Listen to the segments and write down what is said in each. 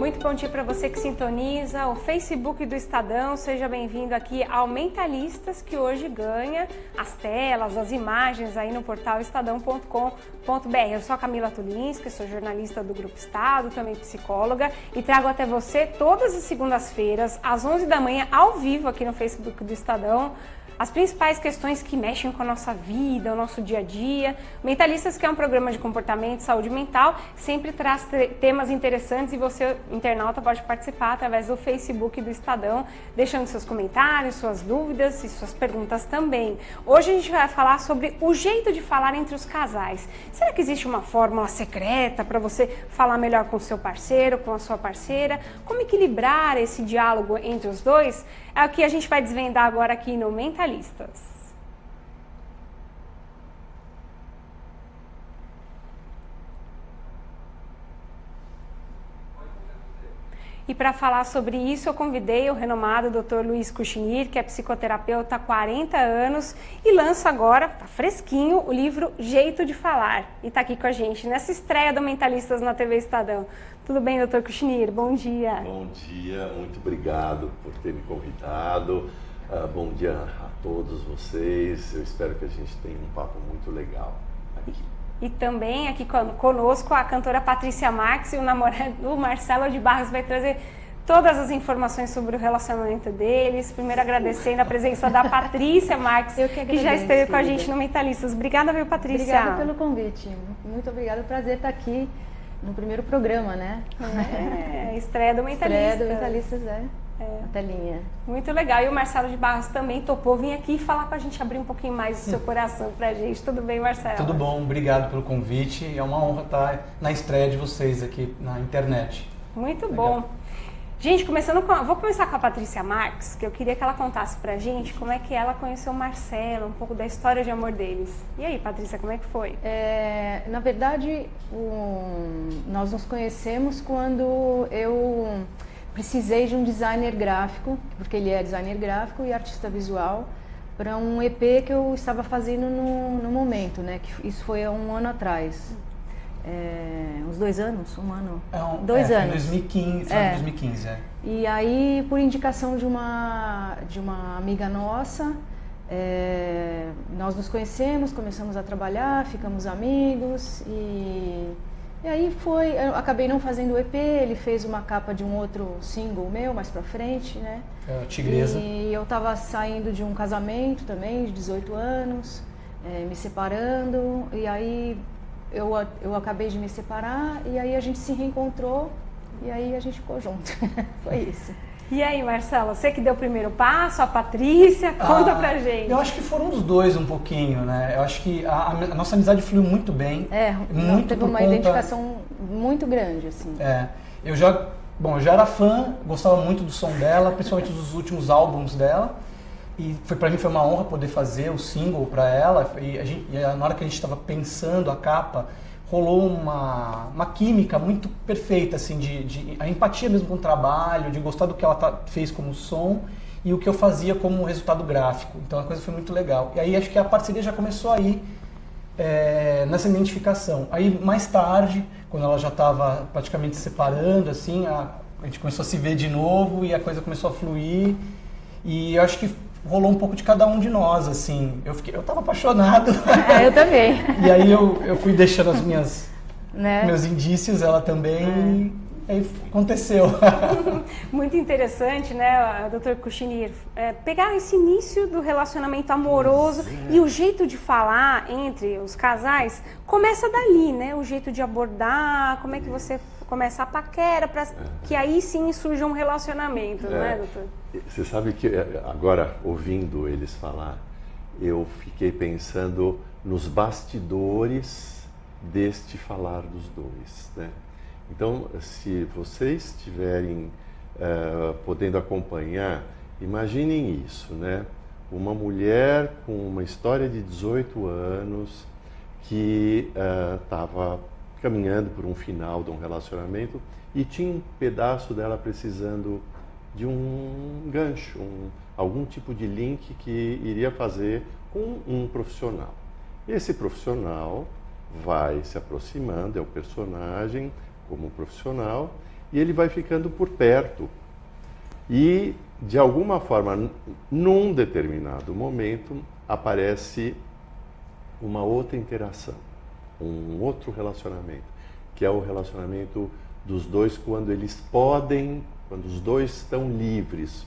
Muito bom dia para você que sintoniza o Facebook do Estadão. Seja bem-vindo aqui ao Mentalistas, que hoje ganha as telas, as imagens aí no portal estadão.com.br. Eu sou a Camila Tulinski, sou jornalista do Grupo Estado, também psicóloga, e trago até você todas as segundas-feiras, às 11 da manhã, ao vivo aqui no Facebook do Estadão, as principais questões que mexem com a nossa vida, o nosso dia a dia. Mentalistas, que é um programa de comportamento e saúde mental, sempre traz temas interessantes e você, internauta, pode participar através do Facebook do Estadão, deixando seus comentários, suas dúvidas e suas perguntas também. Hoje a gente vai falar sobre o jeito de falar entre os casais. Será que existe uma fórmula secreta para você falar melhor com o seu parceiro, com a sua parceira? Como equilibrar esse diálogo entre os dois? É o que a gente vai desvendar agora aqui no Mentalistas. E para falar sobre isso, eu convidei o renomado Dr. Luiz Cuchinir, que é psicoterapeuta há 40 anos e lança agora, tá fresquinho, o livro Jeito de Falar. E está aqui com a gente nessa estreia do Mentalistas na TV Estadão. Tudo bem, Dr. Cuchinir? Bom dia. Bom dia, muito obrigado por ter me convidado. Bom dia a todos vocês. Eu espero que a gente tenha um papo muito legal aqui. E também aqui conosco a cantora Patrícia Marques e o namorado Marcelo de Barros vai trazer todas as informações sobre o relacionamento deles. Primeiro agradecendo a presença da Patrícia Marques, que já esteve com a gente no Mentalistas. Obrigada, viu, Patrícia? Obrigada pelo convite. Muito obrigada, prazer estar aqui no primeiro programa, né? Estreia do Mentalistas. Estreia do Mentalistas, a telinha. Muito legal. E o Marcelo de Barros também topou vir aqui falar com a gente, abrir um pouquinho mais o seu coração pra gente. Tudo bem, Marcelo? Tudo bom, obrigado pelo convite. É uma honra estar na estreia de vocês aqui na internet. Muito legal. Bom. Gente, vou começar com a Patrícia Marques, que eu queria que ela contasse pra gente como é que ela conheceu o Marcelo, um pouco da história de amor deles. E aí, Patrícia, como é que foi? Na verdade, nós nos conhecemos quando eu precisei de um designer gráfico, porque ele é designer gráfico e artista visual, para um EP que eu estava fazendo no momento, né? Que isso foi há um ano atrás. Uns 2 anos? Um ano? 2 anos. 2015, 2015, E aí, por indicação de uma amiga nossa, nós nos conhecemos, começamos a trabalhar, ficamos amigos e aí eu acabei não fazendo o EP, ele fez uma capa de um outro single meu, mais pra frente, né? Tigresa. E eu tava saindo de um casamento também, de 18 anos, me separando, e aí eu acabei de me separar, e aí a gente se reencontrou, e aí a gente ficou junto. Foi isso. E aí, Marcelo, você que deu o primeiro passo, a Patrícia, conta pra gente. Eu acho que foram os dois um pouquinho, né? Eu acho que a nossa amizade fluiu muito bem. Teve uma identificação muito grande, assim. Eu já era fã, gostava muito do som dela, principalmente dos últimos álbuns dela. E pra mim foi uma honra poder fazer o single pra ela. E na hora que a gente estava pensando a capa, rolou uma química muito perfeita, assim, a empatia mesmo com o trabalho, de gostar do que ela fez como som e o que eu fazia como resultado gráfico. Então a coisa foi muito legal. E aí acho que a parceria já começou aí, nessa identificação. Aí mais tarde, quando ela já estava praticamente se separando, assim, a gente começou a se ver de novo e a coisa começou a fluir. E eu acho que rolou um pouco de cada um de nós, assim. Eu tava apaixonado. Eu também. E aí eu fui deixando meus indícios, ela também, e aí aconteceu. Muito interessante, né, Dr. Cuchinir, pegar esse início do relacionamento amoroso e o jeito de falar entre os casais começa dali, né? O jeito de abordar, como é que você começa a paquera, para que aí sim surja um relacionamento, não é, doutor? Você sabe que agora, ouvindo eles falar, eu fiquei pensando nos bastidores deste falar dos dois, né? Então, se vocês estiverem podendo acompanhar, imaginem isso, né? Uma mulher com uma história de 18 anos que estava caminhando por um final de um relacionamento e tinha um pedaço dela precisando de um gancho, algum tipo de link que iria fazer com um profissional. Esse profissional vai se aproximando, é o personagem como profissional, e ele vai ficando por perto. E, de alguma forma, num determinado momento, aparece uma outra interação, um outro relacionamento, que é o relacionamento dos dois quando os dois estão livres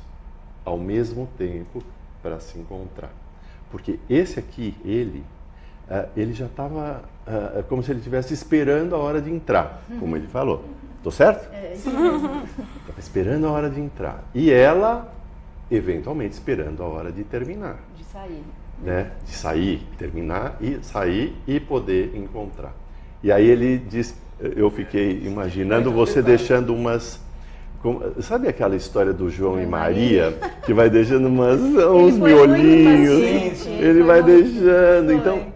ao mesmo tempo para se encontrar. Porque esse aqui, ele já estava como se ele estivesse esperando a hora de entrar, como ele falou. Tô certo? Isso mesmo. Estava esperando a hora de entrar. E ela, eventualmente, esperando a hora de terminar. De sair. Né? De sair, terminar e sair e poder encontrar. E aí ele diz, eu fiquei imaginando você deixando umas... Sabe aquela história do João e Maria, que vai deixando uns miolinhos, ele vai deixando. Então,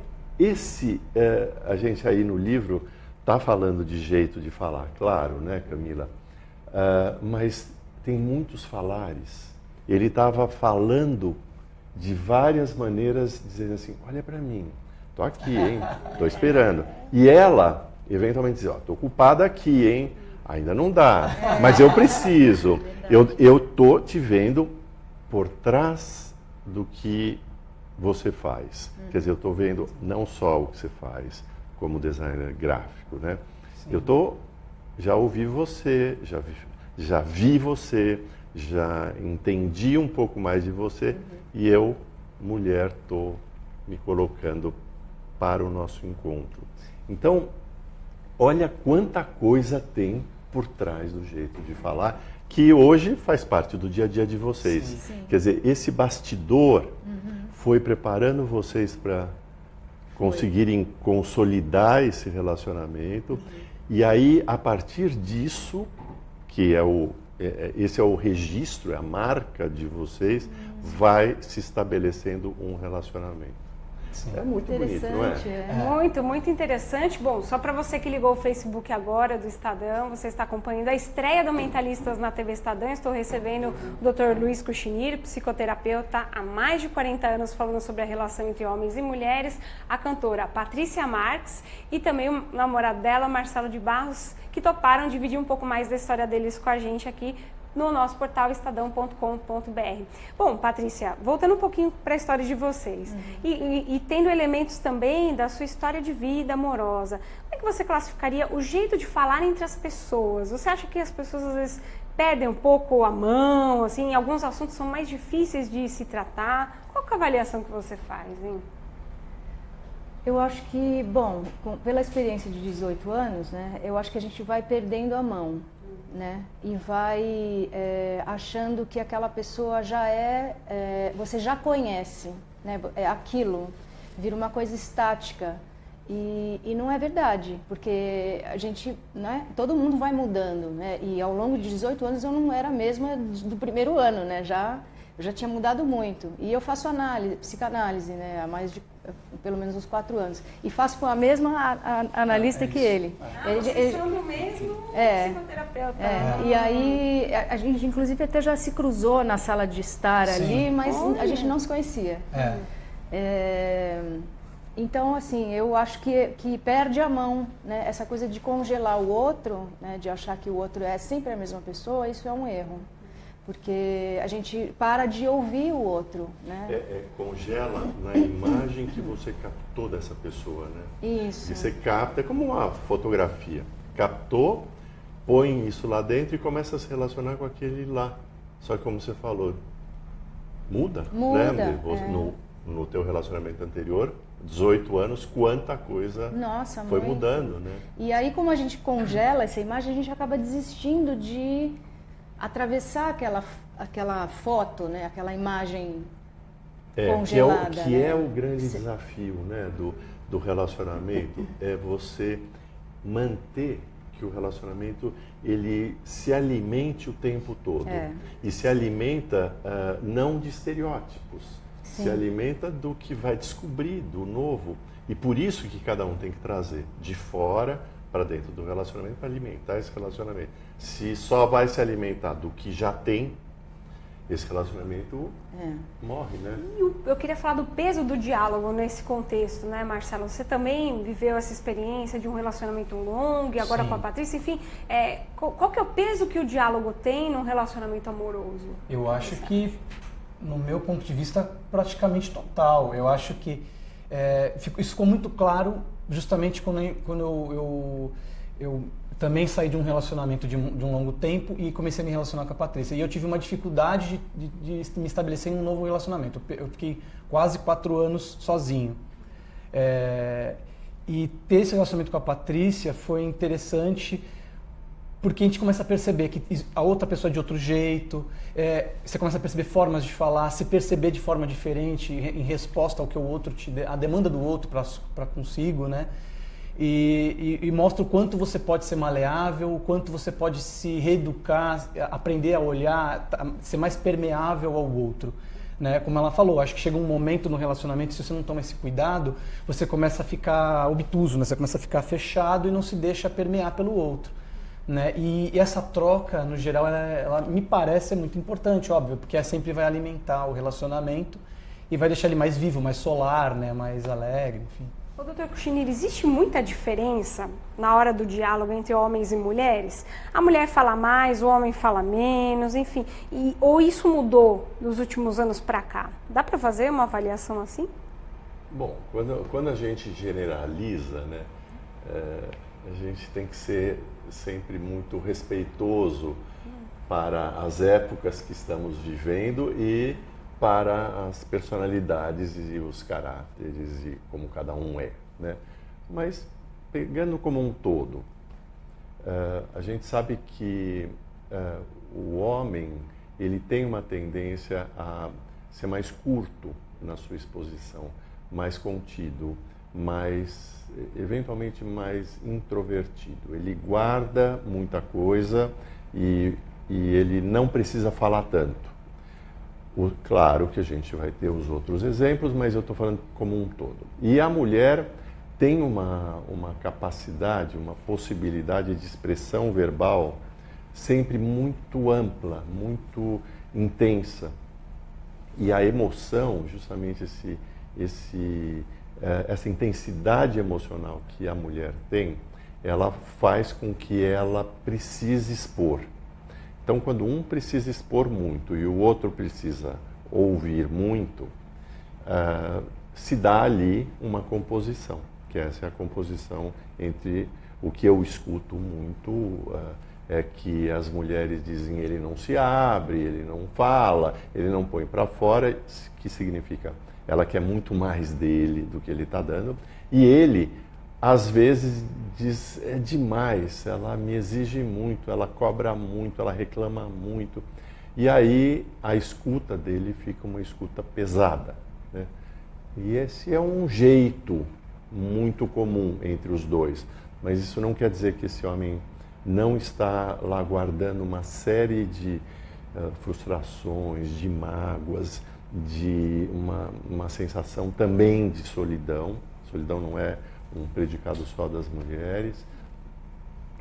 a gente aí no livro está falando de jeito de falar, claro, né, Camila? Mas tem muitos falares. Ele estava falando de várias maneiras, dizendo assim, olha para mim, tô aqui, hein? Tô esperando. E ela, eventualmente, diz, ó, tô ocupada aqui, hein? Ainda não dá, mas eu preciso. Eu tô te vendo por trás do que você faz. Quer dizer, eu tô vendo não só o que você faz como designer gráfico, né? Sim. Já ouvi você, já vi você, já entendi um pouco mais de você e eu, mulher, tô me colocando para o nosso encontro. Então, olha quanta coisa tem por trás do jeito de falar, que hoje faz parte do dia a dia de vocês. Sim, sim. Quer dizer, esse bastidor foi preparando vocês para conseguirem consolidar esse relacionamento. E aí, a partir disso, que esse é o registro, é a marca de vocês, vai se estabelecendo um relacionamento. Sim. É muito bonito, não é? Muito, muito interessante. Bom, só para você que ligou o Facebook agora do Estadão, você está acompanhando a estreia do Mentalistas na TV Estadão. Estou recebendo o Dr. Luiz Cuchinir, psicoterapeuta há mais de 40 anos, falando sobre a relação entre homens e mulheres, a cantora Patrícia Marques e também o namorado dela, Marcelo de Barros, que toparam dividir um pouco mais da história deles com a gente aqui no nosso portal estadão.com.br. Bom, Patrícia, voltando um pouquinho para a história de vocês e tendo elementos também da sua história de vida amorosa, como é que você classificaria o jeito de falar entre as pessoas? Você acha que as pessoas às vezes perdem um pouco a mão, assim, alguns assuntos são mais difíceis de se tratar? Qual que é a avaliação que você faz, hein? Eu acho que, bom, pela experiência de 18 anos, né, eu acho que a gente vai perdendo a mão. Né? E vai achando que aquela pessoa já você já conhece, né? É aquilo, vira uma coisa estática e não é verdade, porque a gente, né? Todo mundo vai mudando, né? E ao longo de 18 anos eu não era a mesma do primeiro ano, né? Eu já tinha mudado muito e eu faço psicanálise, né? Há mais de pelo menos uns 4 anos. E faço com a mesma analista que ele. Vocês são do mesmo psicoterapeuta. E aí, a gente inclusive até já se cruzou na sala de estar ali, mas a gente não se conhecia. Então, assim, eu acho que perde a mão, né? Essa coisa de congelar o outro, né? De achar que o outro é sempre a mesma pessoa, isso é um erro. Porque a gente para de ouvir o outro, né? Congela na imagem que você captou dessa pessoa, né? Isso. E você capta, é como uma fotografia. Captou, põe isso lá dentro e começa a se relacionar com aquele lá. Só que como você falou, muda. Né? No teu relacionamento anterior, 18 anos, quanta coisa foi mudando, né? E aí, como a gente congela essa imagem, a gente acaba desistindo de atravessar aquela foto, né? Aquela imagem congelada. Que é o grande desafio, né? do relacionamento, é você manter que o relacionamento ele se alimente o tempo todo. E se alimenta não de estereótipos, se alimenta do que vai descobrir, do novo. E por isso que cada um tem que trazer de fora para dentro do relacionamento para alimentar esse relacionamento. Se só vai se alimentar do que já tem, esse relacionamento morre, né? E eu queria falar do peso do diálogo nesse contexto, né, Marcelo? Você também viveu essa experiência de um relacionamento longo e agora Sim. com a Patrícia, enfim, qual que é o peso que o diálogo tem num relacionamento amoroso? Eu acho que, no meu ponto de vista, praticamente total. Eu acho que isso ficou muito claro justamente quando eu também saí de um relacionamento de um longo tempo e comecei a me relacionar com a Patrícia. E eu tive uma dificuldade de me estabelecer em um novo relacionamento. Eu fiquei quase 4 anos sozinho. E ter esse relacionamento com a Patrícia foi interessante porque a gente começa a perceber que a outra pessoa é de outro jeito, você começa a perceber formas de falar, se perceber de forma diferente em resposta ao que o outro te dá, a demanda do outro para consigo, né? E mostra o quanto você pode ser maleável, o quanto você pode se reeducar, aprender a olhar, ser mais permeável ao outro. Né? Como ela falou, acho que chega um momento no relacionamento, se você não toma esse cuidado, você começa a ficar obtuso, né? Você começa a ficar fechado e não se deixa permear pelo outro. Né? E essa troca, no geral, ela me parece ser muito importante, óbvio, porque sempre vai alimentar o relacionamento e vai deixar ele mais vivo, mais solar, né? Mais alegre, enfim. Ô, doutor Cuchinir, existe muita diferença na hora do diálogo entre homens e mulheres? A mulher fala mais, o homem fala menos, enfim. Ou isso mudou dos últimos anos para cá? Dá para fazer uma avaliação assim? Bom, quando a gente generaliza, né, a gente tem que ser sempre muito respeitoso para as épocas que estamos vivendo e para as personalidades e os caráteres e como cada um é, né? Mas pegando como um todo, a gente sabe que o homem ele tem uma tendência a ser mais curto na sua exposição, mais contido, eventualmente mais introvertido. Ele guarda muita coisa e ele não precisa falar tanto. Claro que a gente vai ter os outros exemplos, mas eu estou falando como um todo. E a mulher tem uma capacidade, uma possibilidade de expressão verbal sempre muito ampla, muito intensa. E a emoção, justamente essa intensidade emocional que a mulher tem, ela faz com que ela precise expor. Então, quando um precisa expor muito e o outro precisa ouvir muito, se dá ali uma composição, que essa é a composição entre o que eu escuto muito, é que as mulheres dizem ele não se abre, ele não fala, ele não põe para fora, que significa ela quer muito mais dele do que ele está dando, e ele às vezes diz, é demais, ela me exige muito, ela cobra muito, ela reclama muito. E aí a escuta dele fica uma escuta pesada, né? E esse é um jeito muito comum entre os dois. Mas isso não quer dizer que esse homem não está lá guardando uma série de frustrações, de mágoas, de uma sensação também de solidão. Solidão não é um predicado só das mulheres,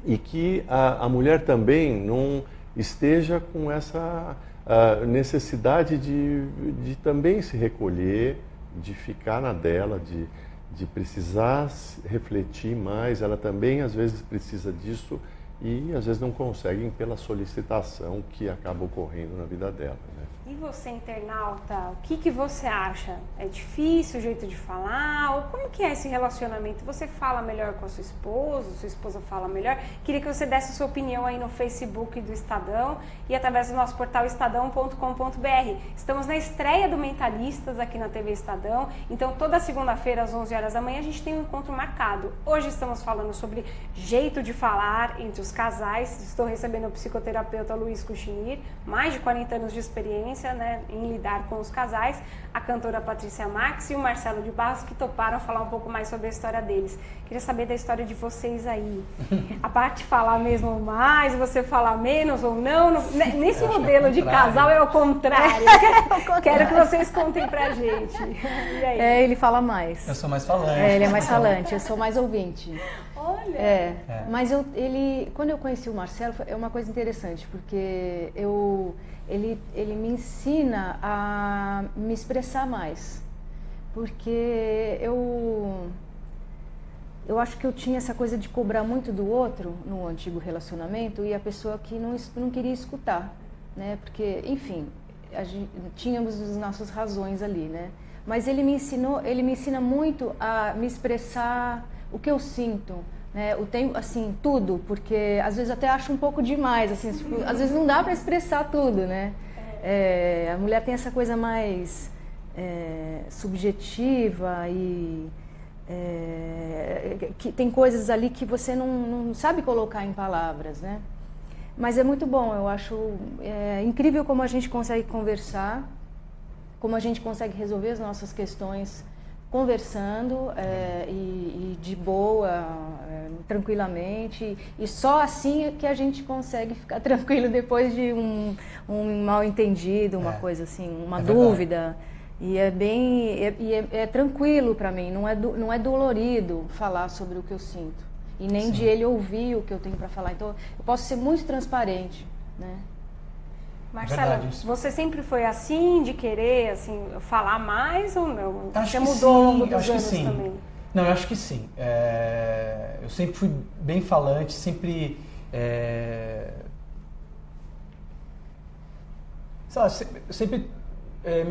e que a mulher também não esteja com essa necessidade de também se recolher, de ficar na dela, de precisar refletir mais. Ela também às vezes precisa disso e às vezes não conseguem pela solicitação que acaba ocorrendo na vida dela, né? E você, internauta, o que você acha? É difícil o jeito de falar? Ou como que é esse relacionamento? Você fala melhor com a sua esposa fala melhor? Queria que você desse a sua opinião aí no Facebook do Estadão e através do nosso portal estadão.com.br. Estamos na estreia do Mentalistas aqui na TV Estadão, então toda segunda-feira às 11 horas da manhã a gente tem um encontro marcado. Hoje estamos falando sobre jeito de falar entre os casais. Estou recebendo o psicoterapeuta Luiz Cuchinir, mais de 40 anos de experiência, né, em lidar com os casais, a cantora Patrícia Max e o Marcelo de Barros, que toparam falar um pouco mais sobre a história deles. Queria saber da história de vocês aí. A parte falar mesmo mais, você falar menos ou não? Nesse modelo de casal é o contrário. Quero que vocês contem pra gente. E aí? Ele fala mais. Eu sou mais falante. Ele é mais falante, eu sou mais ouvinte. Olha, Olha! Mas quando eu conheci o Marcelo, é uma coisa interessante, porque ele me ensina a me expressar mais. Porque eu acho que eu tinha essa coisa de cobrar muito do outro no antigo relacionamento e a pessoa que não queria escutar, né? Porque, enfim, tínhamos as nossas razões ali, né? Mas ele me ensina muito a me expressar o que eu sinto, né? O tempo, assim, tudo, porque às vezes até acho um pouco demais, assim, tipo, às vezes não dá para expressar tudo, né? A mulher tem essa coisa mais subjetiva e que tem coisas ali que você não sabe colocar em palavras, né? Mas é muito bom, eu acho incrível como a gente consegue conversar, como a gente consegue resolver as nossas questões conversando e de boa, tranquilamente. E só assim é que a gente consegue ficar tranquilo depois de um mal entendido, uma coisa assim, uma dúvida. E é tranquilo para mim, não é dolorido falar sobre o que eu sinto. E nem de ele ouvir o que eu tenho para falar. Então, eu posso ser muito transparente, né? Marcela, você sempre foi assim, de querer assim, falar mais ou não? Acho você mudou ao longo dos acho anos que sim. também? Não, eu acho que sim. Eu sempre fui bem falante, sempre... sei lá, eu sempre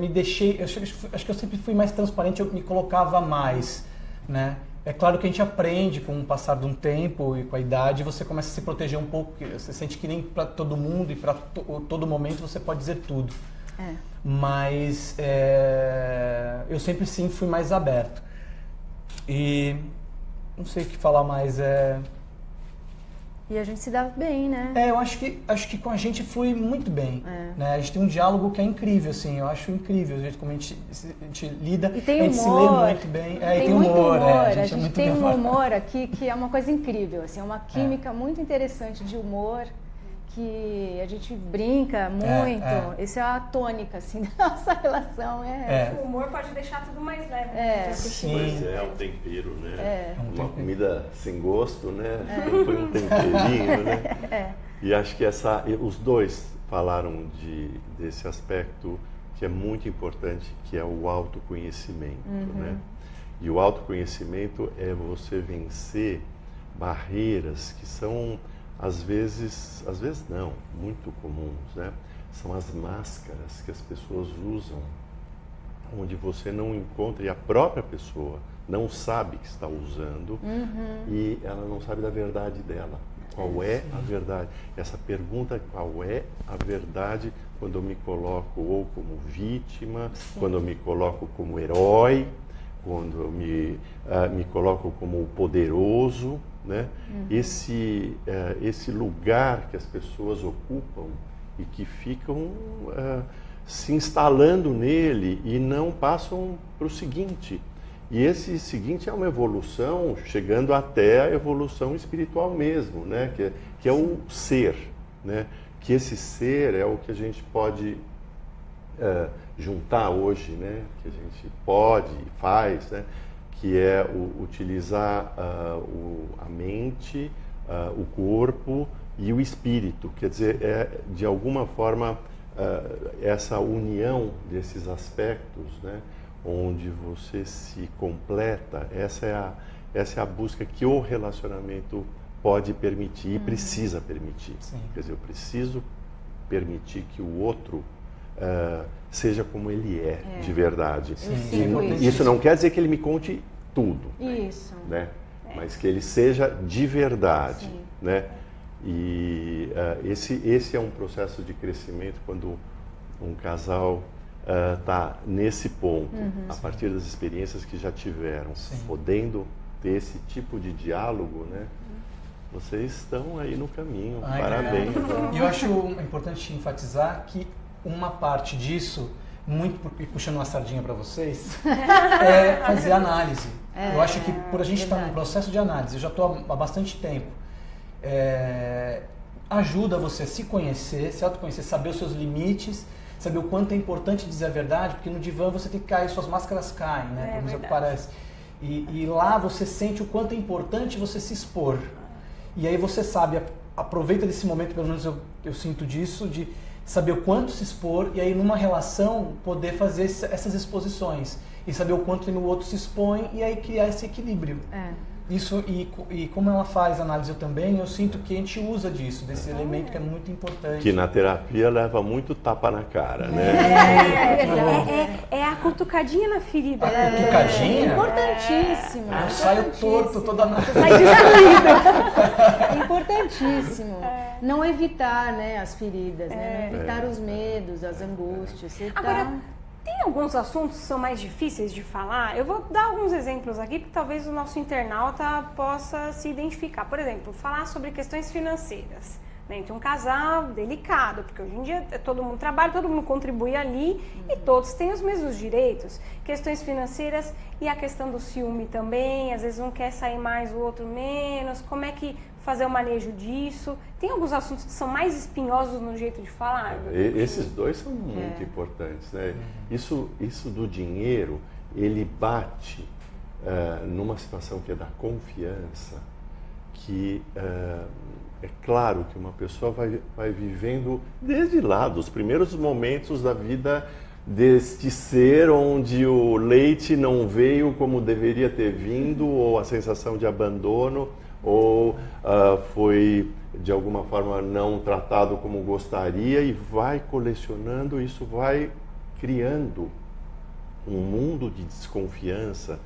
me deixei... acho que eu sempre fui mais transparente, eu me colocava mais, né? É claro que a gente aprende com o passar de um tempo e com a idade, você começa a se proteger um pouco, porque você sente que nem para todo mundo e para todo momento você pode dizer tudo. Mas eu sempre sim fui mais aberto. E não sei o que falar mais. E a gente se dá bem, né? Eu acho que com a gente flui muito bem. Né? A gente tem um diálogo que é incrível, assim, eu acho incrível o jeito como a gente lida, e tem a gente humor, se lê muito bem. Tem muito humor, a gente tem um humor aqui que é uma coisa incrível, assim, é uma química muito interessante de humor, que a gente brinca muito. Isso é a tônica, assim, da nossa relação. O humor pode deixar tudo mais leve. Mas um tempero, né? Uma comida sem gosto, né? Foi um temperinho, né? E acho que os dois falaram desse aspecto que é muito importante, que é o autoconhecimento, né? E o autoconhecimento é você vencer barreiras que são às vezes não, muito comuns, né? São as máscaras que as pessoas usam, onde você não encontra, e a própria pessoa não sabe que está usando, e ela não sabe da verdade dela. Qual é a verdade? Essa pergunta, qual é a verdade, quando eu me coloco ou como vítima, quando eu me coloco como herói, quando eu me coloco como poderoso, né? Esse lugar que as pessoas ocupam e que ficam se instalando nele e não passam para o seguinte. E esse seguinte é uma evolução, chegando até a evolução espiritual mesmo, né? Que é o ser, né? Que esse ser é o que a gente pode juntar hoje, né? Que a gente pode e faz, né? Que é utilizar a mente, o corpo e o espírito. Quer dizer, de alguma forma, essa união desses aspectos, né, onde você se completa, essa é a busca que o relacionamento pode permitir e precisa permitir. Quer dizer, eu preciso permitir que o outro seja como ele é de verdade. Isso não quer dizer que ele me conte tudo, né? Mas que ele seja de verdade, né? E esse é um processo de crescimento quando um casal está nesse ponto, a partir das experiências que já tiveram, podendo ter esse tipo de diálogo, né? Vocês estão aí no caminho, parabéns. E eu acho importante enfatizar que uma parte disso, e puxando uma sardinha para vocês, é fazer análise. Eu acho que por a gente estar num processo de análise, eu já estou há bastante tempo, ajuda você a se conhecer, se autoconhecer, saber os seus limites, saber o quanto é importante dizer a verdade, porque no divã você tem que cair, suas máscaras caem, né? Como parece. E lá você sente o quanto é importante você se expor. E aí você sabe, aproveita desse momento, pelo menos eu sinto disso, de saber o quanto se expor e aí numa relação poder fazer essas exposições. E saber o quanto no outro se expõe e aí criar esse equilíbrio. Isso, e como ela faz análise também, eu sinto que a gente usa disso, desse elemento que é muito importante. Que na terapia leva muito tapa na cara, né? É a cutucadinha na ferida. A cutucadinha? Importantíssimo. Eu saio torto toda noite. Sai destruída. Importantíssimo. Não evitar, né, as feridas, né? Não evitar os medos, as angústias. Agora, tem alguns assuntos que são mais difíceis de falar? Eu vou dar alguns exemplos aqui, porque talvez o nosso internauta possa se identificar. Por exemplo, falar sobre questões financeiras. Entre um casal delicado, porque hoje em dia todo mundo trabalha, todo mundo contribui ali e todos têm os mesmos direitos. Questões financeiras e a questão do ciúme também, às vezes um quer sair mais, o outro menos. Como é que fazer o manejo disso? Tem alguns assuntos que são mais espinhosos no jeito de falar? Esses dois são muito importantes, né? Isso do dinheiro, ele bate numa situação que é da confiança, que é claro que uma pessoa vai vivendo desde lá, dos primeiros momentos da vida deste ser onde o leite não veio como deveria ter vindo, ou a sensação de abandono, ou foi de alguma forma não tratado como gostaria, e vai colecionando, isso vai criando um mundo de desconfiança,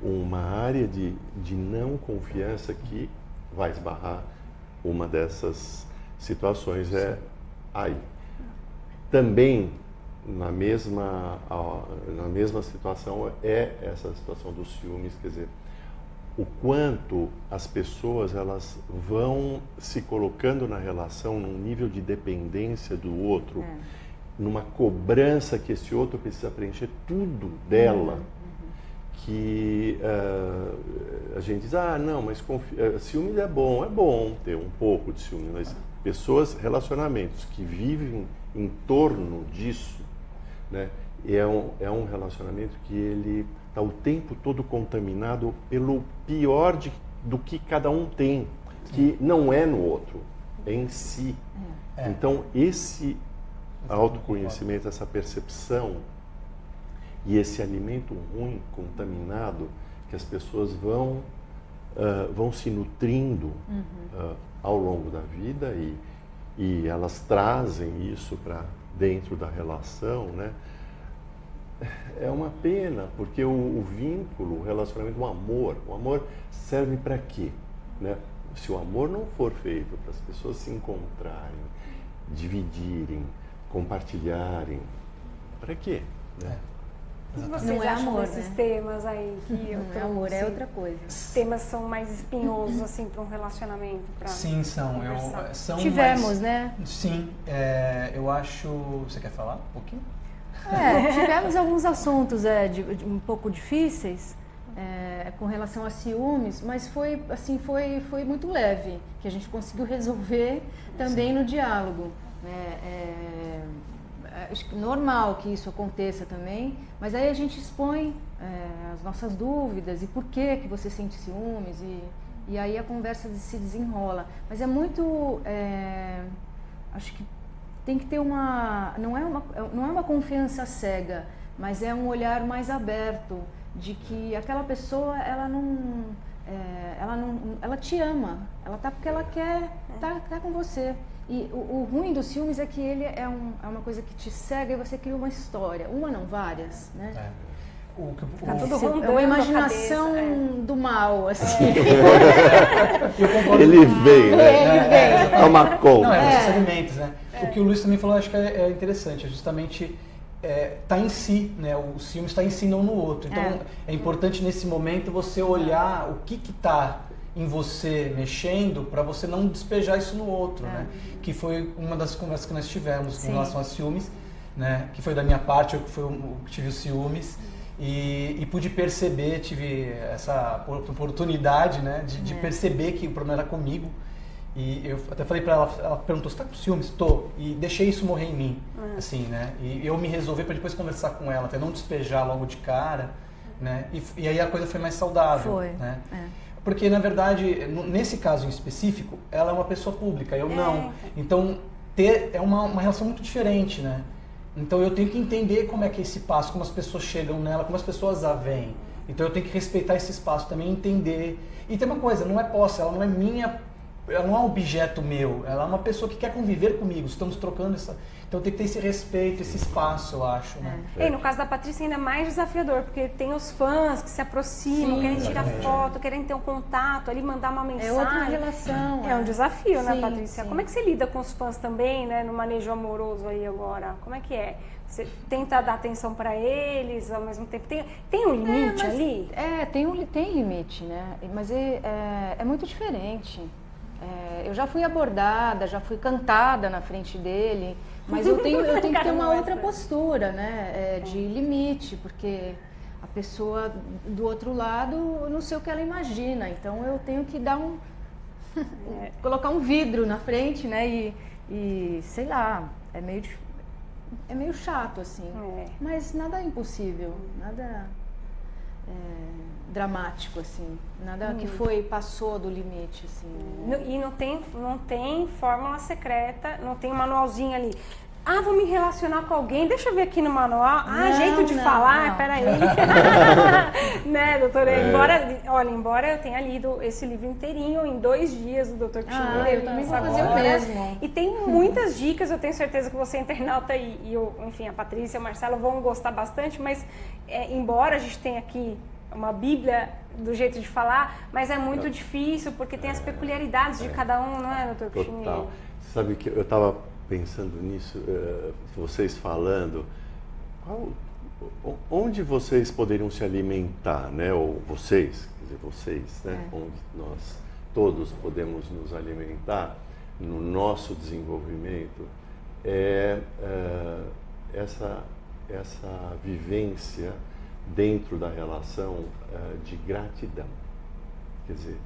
uma área de não confiança que vai esbarrar uma dessas situações. Aí. Também, na mesma situação, é essa situação dos ciúmes, quer dizer, o quanto as pessoas elas vão se colocando na relação num nível de dependência do outro, numa cobrança que esse outro precisa preencher tudo dela, que a gente diz, não, mas ciúmes é bom ter um pouco de ciúme, mas pessoas, relacionamentos que vivem em torno disso, né, é um relacionamento que ele está o tempo todo contaminado pelo pior do que cada um tem, que não é no outro, é em si. Então, esse autoconhecimento, essa percepção e esse alimento ruim, contaminado, que as pessoas vão se nutrindo ao longo da vida e elas trazem isso para dentro da relação, né? É uma pena, porque o vínculo, o relacionamento, o amor serve para quê? Né? Se o amor não for feito para as pessoas se encontrarem, dividirem, compartilharem, para quê? Né? O que vocês Não é acham amor, desses né? temas aí que eu Não é amor, é outra coisa. Temas são mais espinhosos assim para um relacionamento? Sim, são. Tivemos, mais... né? Sim, eu acho... Você quer falar um pouquinho? Tivemos alguns assuntos um pouco difíceis com relação a ciúmes, mas foi muito leve, que a gente conseguiu resolver também no diálogo. Acho normal que isso aconteça também, mas aí a gente expõe as nossas dúvidas e por que você sente ciúmes e aí a conversa se desenrola. Mas é muito... acho que tem que ter não é uma confiança cega, mas é um olhar mais aberto de que aquela pessoa ela te ama, ela tá porque ela quer tá com você. E o ruim dos ciúmes é que ele é uma coisa que te cega e você cria uma história, uma não, várias, né? Tá tudo rondando é uma imaginação do mal, assim. Ele vem, né? Toma conta. Não, esses alimentos, né? O que o Luiz também falou, acho que é interessante, é justamente tá em si, né? O ciúme está em si, não no outro. Então, é importante nesse momento você olhar o que está em você mexendo para você não despejar isso no outro, né? Que foi uma das conversas que nós tivemos com relação a ciúmes, né? Que foi da minha parte, eu que tive os ciúmes. E pude perceber, tive essa oportunidade, né, de perceber que o problema era comigo. E eu até falei pra ela perguntou, você tá com ciúmes? Tô. E deixei isso morrer em mim, assim, né. E eu me resolvi para depois conversar com ela, até não despejar logo de cara, né? E aí a coisa foi mais saudável. Foi, né? Porque, na verdade, nesse caso em específico, ela é uma pessoa pública, eu não. Então, é uma relação muito diferente, né? Então, eu tenho que entender como é que é esse espaço, como as pessoas chegam nela, como as pessoas a veem. Então, eu tenho que respeitar esse espaço também, entender. E tem uma coisa, não é posse, ela não é minha, ela não é um objeto meu, ela é uma pessoa que quer conviver comigo, estamos trocando essa... Então tem que ter esse respeito, esse espaço, eu acho, né? E no caso da Patrícia ainda é mais desafiador, porque tem os fãs que se aproximam, querem tirar foto, querem ter um contato, ali mandar uma mensagem. É outra relação. É um desafio, né, Sim, Patrícia? sim. Como é que você lida com os fãs também, né, no manejo amoroso aí agora? Como é que é? Você tenta dar atenção para eles, ao mesmo tempo tem um limite ali? Tem limite, né? Mas é muito diferente. Eu já fui abordada, já fui cantada na frente dele, mas eu tenho que ter uma outra postura, né? De limite, porque a pessoa do outro lado, eu não sei o que ela imagina, então eu tenho que dar colocar um vidro na frente, né? E sei lá, é meio chato, assim. Mas nada é impossível, nada dramático, assim. Nada que passou do limite, assim. E não tem fórmula secreta, não tem um manualzinho ali. Ah, vou me relacionar com alguém, deixa eu ver aqui no manual. Jeito de falar, peraí. Né, doutora? Embora eu tenha lido esse livro inteirinho em 2 dias do Dr. Kishimura. Eu também vou fazer o mesmo. E tem muitas dicas, eu tenho certeza que você, internauta, enfim, a Patrícia e o Marcelo vão gostar bastante, mas embora a gente tenha aqui uma bíblia do jeito de falar, mas é muito difícil, porque tem as peculiaridades de cada um, não é, doutor Kishimura? Total. Sabe que eu estava pensando nisso, vocês falando, onde vocês poderiam se alimentar, né? Ou vocês, né? Onde nós todos podemos nos alimentar no nosso desenvolvimento, essa vivência dentro da relação de gratidão. Quer dizer,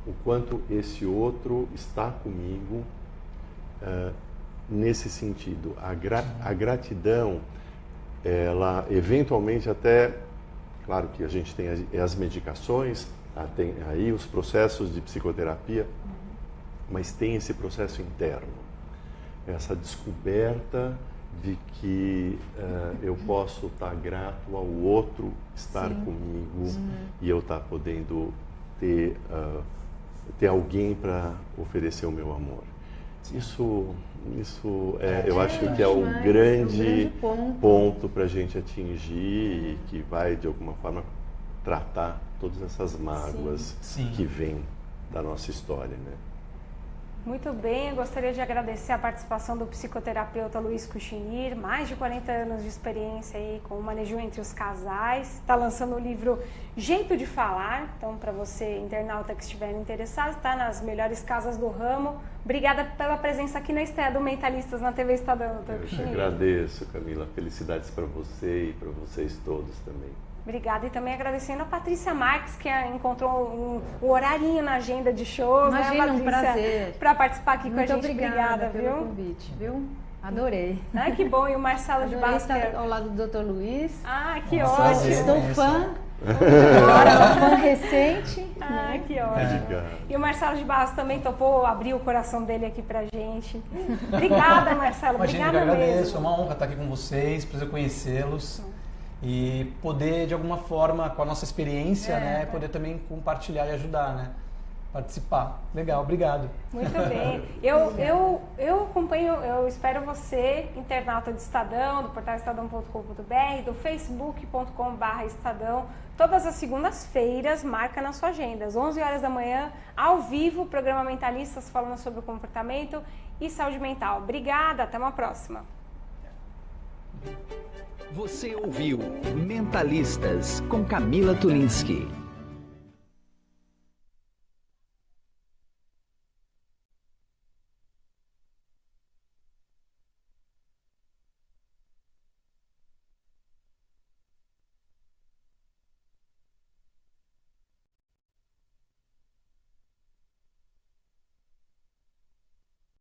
o quanto esse outro está comigo nesse sentido. A gratidão, ela eventualmente até, claro que a gente tem as medicações, tem aí os processos de psicoterapia, mas tem esse processo interno, essa descoberta de que eu posso estar grato ao outro estar comigo e eu estar podendo ter alguém para oferecer o meu amor. Isso eu acho que é um grande ponto para a gente atingir e que vai, de alguma forma, tratar todas essas mágoas que vêm da nossa história, né? Muito bem, eu gostaria de agradecer a participação do psicoterapeuta Luiz Kuchinir, mais de 40 anos de experiência aí com o manejo entre os casais. Está lançando o livro Jeito de Falar, então para você, internauta que estiver interessado, está nas melhores casas do ramo. Obrigada pela presença aqui na estreia do Mentalistas na TV Estadão, doutor Kuchinir. Eu te agradeço, Camila. Felicidades para você e para vocês todos também. Obrigada, e também agradecendo a Patrícia Marques, que encontrou um horarinho na agenda de shows. Imagina, né, um prazer. Para participar aqui Muito com a gente. Obrigada viu? pelo convite, viu? Adorei. Ah, que bom, e o Marcelo de Barros. Estar ao lado do Dr. Luiz. Ah, que ótimo. Estou fã. Agora, fã recente. Ah, que ótimo. E o Marcelo de Barros também topou abrir o coração dele aqui pra gente. Obrigada, Marcelo. Imagina, Obrigada eu agradeço. mesmo. É uma honra estar aqui com vocês, prazer conhecê-los. E poder, de alguma forma, com a nossa experiência, né, poder também compartilhar e ajudar, né? Participar. Legal, obrigado. Muito bem. Eu acompanho, eu espero você, internauta do Estadão, do portal estadão.com.br, do facebook.com/estadão, todas as segundas-feiras, marca na sua agenda, às 11 horas da manhã, ao vivo, programa Mentalistas falando sobre o comportamento e saúde mental. Obrigada, até uma próxima. Você ouviu Mentalistas com Camila Tulinski.